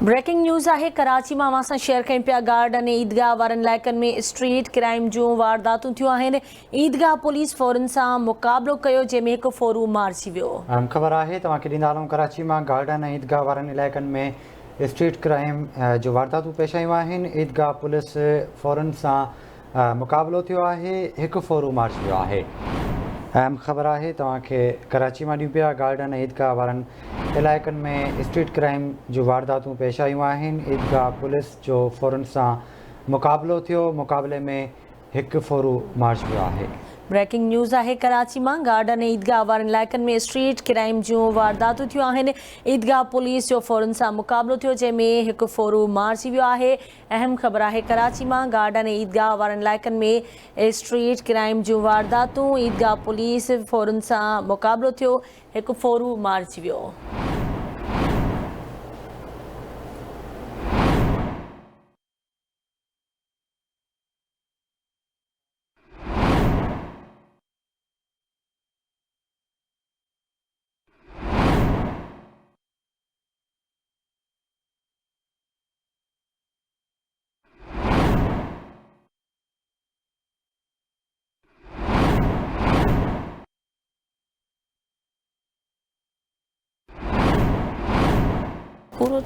Breaking news है। कराची में असां शेयर कयूं पिया गार्ड अने ईदगाह वारनि इलाइक़नि में स्ट्रीट क्राइम जूं वारदातूं थियूं आहिनि। ईदगाह पुलिस फ़ौरन सां मुक़ाबिलो कयो जंहिंमें हिकु फ़ोरू मारिजी वियो। अहम ख़बर है तव्हांखे ॾींदा हलूं। कराची में गार्डन ऐं ईदगाह वारनि इलाइक़नि में स्ट्रीट क्राइम जो वारदातूं पेश आयूं आहिनि। ईदगाह पुलिस फ़ौरन सां मुक़ाबिलो थियो आहे, हिकु फ़ोरू मारिजी वियो आहे। अहम ख़बर है तव्हांखे कराची में ॾियूं पिया। गार्डन ऐं ईदगाह वारनि इलाइक़नि में स्ट्रीट क्राइम जो वारदातूं पेश आयूं आहिनि। ईदगाह पुलिस जो फ़ौरन सां मुक़ाबिलो थियो, मुक़ाबले में हिकु फ़ोरू मारिजी वियो आहे। ब्रेकिंग न्यूज़ है। कराची में गार्डन ऐं ईदगाह वारनि इलाइक़नि में स्ट्रीट क्राइम जूं वारदातूं थियूं आहिनि। ईदगाह पुलिस जो फ़ौरन सां मुक़ाबिलो थियो जंहिंमें हिकु फ़ोरू मारिजी वियो आहे। अहम ख़बर है कराची में गार्डन ऐं ईदगाह वारनि इलाइक़नि में स्ट्रीट क्राइम जूं वारदातूं। ईदगाह पुलिस फ़ौरन सां मुक़ाबिलो थियो, हिकु फ़ोरू मारिजी वियो। पूरो